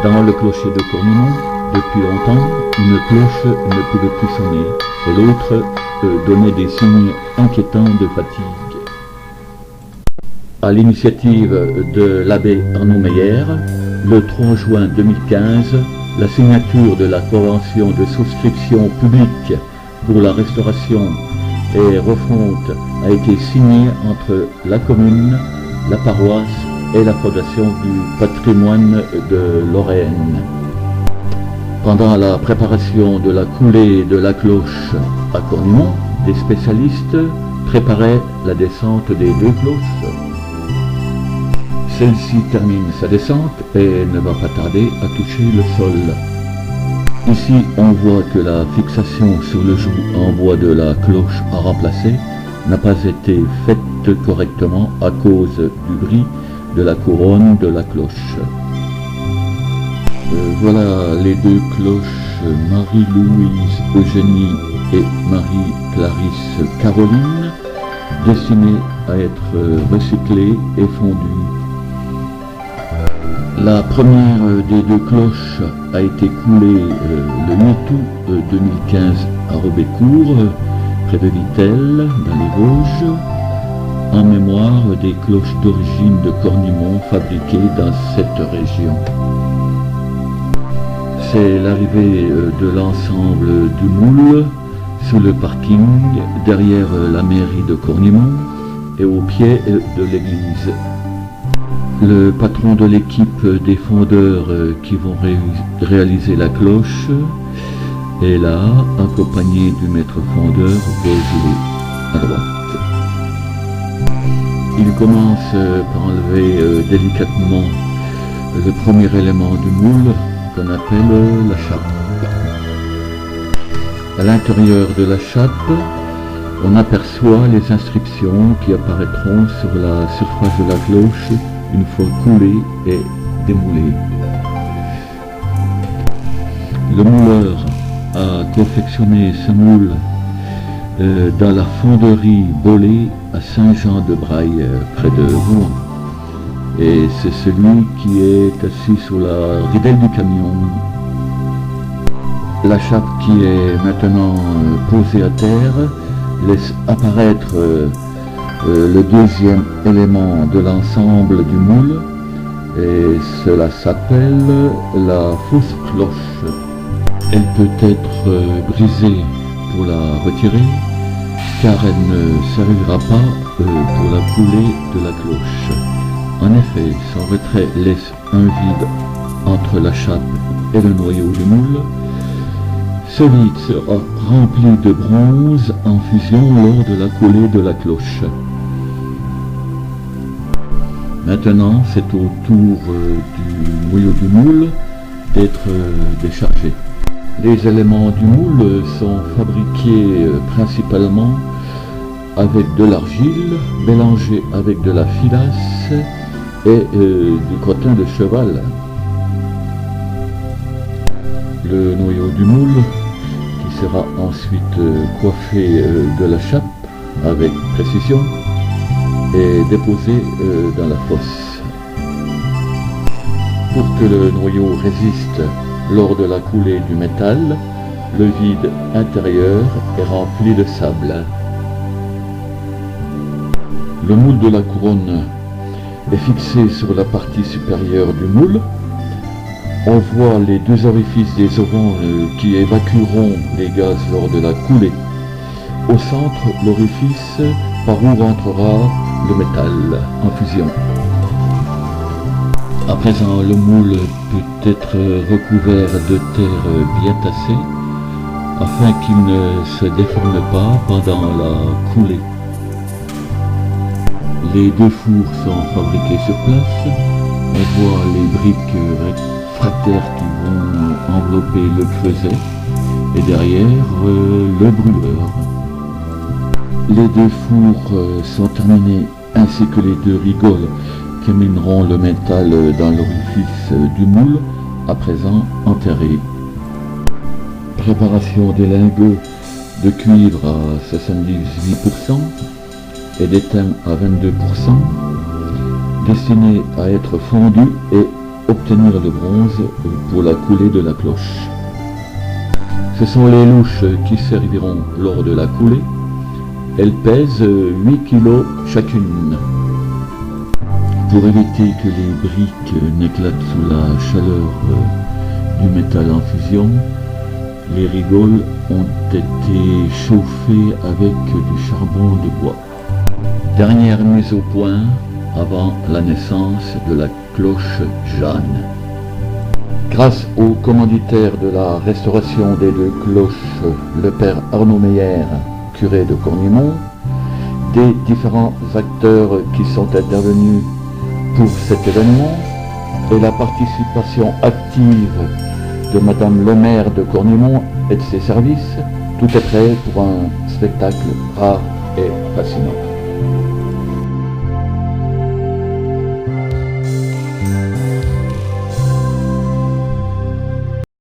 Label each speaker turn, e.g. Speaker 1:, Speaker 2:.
Speaker 1: Dans le clocher de Cornimont, depuis longtemps, une cloche ne pouvait plus sonner et l'autre donnait des signes inquiétants de fatigue. À l'initiative de l'abbé Arnaud Meyer, le 3 juin 2015, la signature de la convention de souscription publique pour la restauration et refonte a été signée entre la commune, la paroisse et la Fondation du patrimoine de Lorraine. Pendant la préparation de la coulée de la cloche à Cornimont, des spécialistes préparaient la descente des deux cloches. Celle-ci termine sa descente et ne va pas tarder à toucher le sol. Ici, on voit que la fixation sur le joug en bois de la cloche à remplacer n'a pas été faite correctement à cause du bris de la couronne de la cloche. Voilà les deux cloches Marie-Louise Eugénie et Marie-Clarisse Caroline, destinées à être recyclées et fondues. La première des deux cloches a été coulée le 8 août 2015 à Robécourt, près de Vittel, dans les Vosges, en mémoire des cloches d'origine de Cornimont fabriquées dans cette région. C'est l'arrivée de l'ensemble du moule sous le parking, derrière la mairie de Cornimont et au pied de l'église. Le patron de l'équipe des fondeurs qui vont réaliser la cloche est là, accompagné du maître fondeur Beaujolais à droite. Il commence par enlever délicatement le premier élément du moule qu'on appelle la chape. À l'intérieur de la chape, on aperçoit les inscriptions qui apparaîtront sur la surface de la cloche une fois coulée et démoulée. Le mouleur a confectionné ce moule dans la fonderie Bollé à Saint-Jean-de-Braille, près de Rouen. Et c'est celui qui est assis sur la ridelle du camion. La chape qui est maintenant posée à terre laisse apparaître le deuxième élément de l'ensemble du moule, et cela s'appelle la fausse cloche. Elle peut être brisée pour la retirer, car elle ne servira pas pour la coulée de la cloche. En effet, son retrait laisse un vide entre la chape et le noyau du moule. Ce vide sera rempli de bronze en fusion lors de la coulée de la cloche. Maintenant, c'est au tour du noyau du moule d'être déchargé. Les éléments du moule sont fabriqués principalement avec de l'argile mélangée avec de la filasse et du crottin de cheval. Le noyau du moule, qui sera ensuite coiffé de la chape avec précision, est déposé dans la fosse. Pour que le noyau résiste lors de la coulée du métal, le vide intérieur est rempli de sable. Le moule de la couronne est fixé sur la partie supérieure du moule. On voit les deux orifices des auvents qui évacueront les gaz lors de la coulée. Au centre, l'orifice par où rentrera le métal en fusion. À présent, le moule peut être recouvert de terre bien tassée afin qu'il ne se déforme pas pendant la coulée. Les deux fours sont fabriqués sur place. On voit les briques réfractaires qui vont envelopper le creuset et derrière le brûleur. Les deux fours sont terminés ainsi que les deux rigoles qui mineront le métal dans l'orifice du moule, à présent enterré. Préparation des lingots de cuivre à 78% et d'étain à 22%, destinés à être fondus et obtenir le bronze pour la coulée de la cloche. Ce sont les louches qui serviront lors de la coulée. Elles pèsent 8 kg chacune. Pour éviter que les briques n'éclatent sous la chaleur du métal en fusion, les rigoles ont été chauffées avec du charbon de bois. Dernière mise au point avant la naissance de la cloche Jeanne. Grâce au commanditaire de la restauration des deux cloches, le père Arnaud Meyer, curé de Cornimont, des différents acteurs qui sont intervenus pour cet événement et la participation active de Madame le maire de Cornimont et de ses services, tout est prêt pour un spectacle rare et fascinant.